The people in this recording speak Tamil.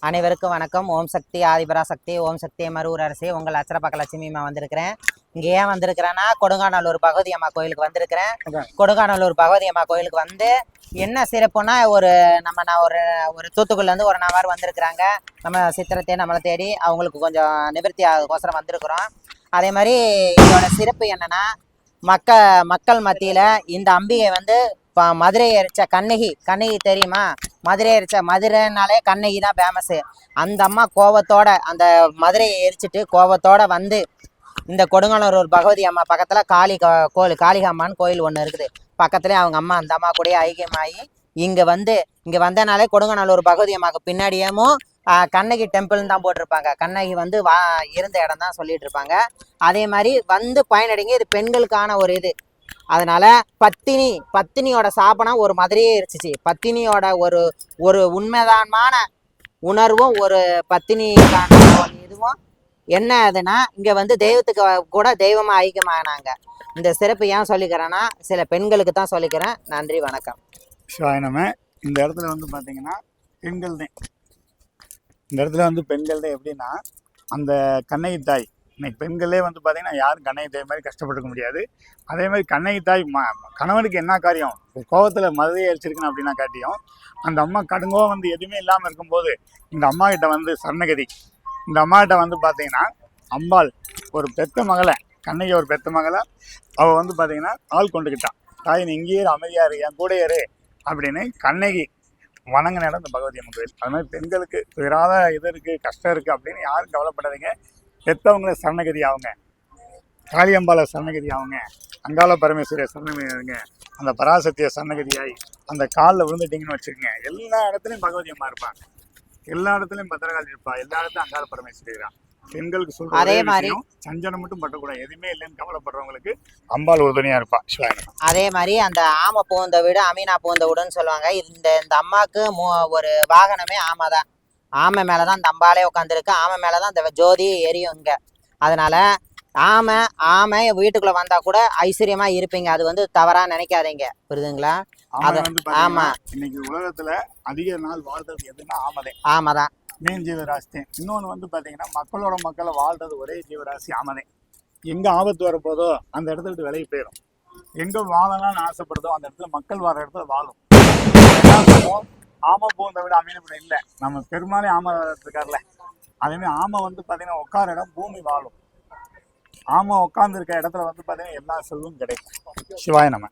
அனைவருக்கும் வணக்கம். ஓம் சக்தி ஆதிபராசக்தி, ஓம் சக்தி மருவூர் அரசி. உங்கள் அச்சரப்பாக்க லட்சுமிமா வந்திருக்கிறேன். இங்கே ஏன் வந்திருக்கிறேன்னா, கொடுங்காநல்லூர் பகவதி அம்மா கோயிலுக்கு வந்திருக்கிறேன். கொடுங்காநல்லூர் பகவதி அம்மா கோயிலுக்கு வந்து என்ன சிறப்புனா, நான் ஒரு தூத்துக்குடிலேருந்து ஒரு நபர் வந்திருக்கிறாங்க. நம்ம சித்திரத்தை நம்மளை தேடி அவங்களுக்கு கொஞ்சம் நிவர்த்தி ஆகுதுக்கோசரம் வந்திருக்கிறோம். அதே மாதிரி இதோட சிறப்பு என்னன்னா, மக்கள் மத்தியில இந்த அம்பிகை வந்து மதுரை எரிச்ச கண்ணகி தெரியுமா? மதுரை எரிச்ச மதுரைனாலே கண்ணகி தான் ஃபேமஸு. அந்த அம்மா கோவத்தோட அந்த மதுரையை எரிச்சிட்டு கோவத்தோட வந்து இந்த கொடுங்காநல்லூர் பகவதி அம்மா பக்கத்தில் காளிகாம்மான்னு கோயில் ஒன்று இருக்குது. பக்கத்துலேயே அவங்க அம்மா அந்த அம்மா கூட ஐக்கியமாகி இங்கே வந்தனாலே கொடுங்காநல்லூர் பகவதி அம்மாவுக்கு பின்னாடியேமும் கண்ணகி டெம்பிள்னு தான் போட்டிருப்பாங்க. கண்ணகி வந்து இருந்த இடம் தான் சொல்லிட்டு இருப்பாங்க. அதே மாதிரி வந்து பயனடைங்க. இது பெண்களுக்கான ஒரு இது. அதனால பத்தினியோட சாபனம் ஒரு மதுரையே இருந்துச்சு. பத்தினியோட ஒரு உண்மைதானமான உணர்வும் ஒரு பத்தினிக்கான இதுவும் என்ன அதுன்னா, இங்க வந்து தெய்வத்துக்கு கூட தெய்வமா ஐக்கியமானாங்க. இந்த சிறப்பு ஏன் சொல்லிக்கிறேன்னா, சில பெண்களுக்கு தான் சொல்லிக்கிறேன். நன்றி, வணக்கம். சிவாயனமே. இந்த இடத்துல வந்து பார்த்தீங்கன்னா பெண்கள் தான். இந்த இடத்துல வந்து பெண்கள் தான். எப்படின்னா, அந்த கண்ணகி தாய் இன்னைக்கு பெண்களே வந்து பார்த்தீங்கன்னா யாரும் கண்ணகி தாய் மாதிரி கஷ்டப்பட்டுக்க முடியாது. அதே மாதிரி கண்ணகி தாய் கணவனுக்கு என்ன காரியம் கோபத்தில் மதுரையை அழிச்சிருக்கணும் அப்படின்னா காட்டியும், அந்த அம்மா கடுங்கோவம் வந்து எதுவுமே இல்லாமல் இருக்கும்போது இந்த அம்மா கிட்ட வந்து சரணகதி. இந்த அம்மா கிட்ட வந்து பார்த்தீங்கன்னா அம்பாள் ஒரு பெத்த மகளை, கண்ணகி ஒரு பெத்த மகளை அவள் வந்து பார்த்தீங்கன்னா ஆள் கொண்டுக்கிட்டான். தாய் நீ இங்கேயே அமைதியாரு, என் கூட ஏறு அப்படின்னு கண்ணகி வணங்கின இடம் இந்த பகவதி அம்மன் கோயில். அது மாதிரி பெண்களுக்கு வேறாத இது இருக்குது, கஷ்டம் இருக்குது அப்படின்னு யாரும் கவலைப்படாதீங்க. பெற்றவங்கள சரணகதி ஆகுங்க. காளியம்பால சரணகதி ஆகுங்க. அங்காள பரமேஸ்வரிய சரணகதிங்க. அந்த பராசக்தியை சரணகதியாகி அந்த காலில் விழுந்துட்டீங்கன்னு வச்சுக்கோங்க, எல்லா இடத்துலையும் பகவதி அம்மா இருப்பாங்க. எல்லா இடத்துலையும் பத்திரகாளி இருப்பா. எல்லா இடத்துலையும் அங்காள பரமேஸ்வரி தான். பெண்களுக்கு சொல்ற அதே மாதிரி சஞ்சனம் மட்டும் பட்டக்கூடாது. எதுவுமே இல்லைன்னு கவலைப்படுறவங்களுக்கு அம்பாள் உறுதுணையா இருப்பா. அதே மாதிரி அந்த ஆமை பூந்த வீடு அமீனா பூந்த வீடுன்னு சொல்லுவாங்க. இந்த அம்மாவுக்கு ஒரு வாகனமே ஆமை தான். ஆமை மேலதான் அந்த அம்பாலே உட்காந்துருக்கு. ஆமை மேலதான் இந்த ஜோதி எரியும் இங்க. அதனால ஆமை வீட்டுக்குள்ள வந்தா கூட ஐஸ்வர்யமா இருப்பீங்க. அது வந்து தவறா நினைக்காதீங்க, புரியுதுங்களா? ஆமா, இன்னைக்கு உலகத்துல அதிக நாள் வாழ்றது எதுன்னா ஆமைதான். மெயின் ஜீவராசி. இன்னொன்று வந்து பார்த்தீங்கன்னா, மக்களை வாழ்றது ஒரே ஜீவராசி ஆமதே. எங்கே ஆபத்து வரப்போதோ அந்த இடத்துல விட்டு விலகி போயிடும். எங்கே வாழலாம்னு ஆசைப்படுதோ அந்த இடத்துல மக்கள் வர இடத்துல வாழும். ஆமை பூந்த விட அமீனப்பட இல்லை. நம்ம பெருமாளே ஆமை இருக்கார்ல, அதேமாதிரி ஆமை வந்து பார்த்தீங்கன்னா உட்கார இடம் பூமி வாழும். ஆமை உட்கார்ந்து இருக்க இடத்துல வந்து பார்த்தீங்கன்னா எல்லா செல்வமும் கிடைக்கும். சிவாய நம.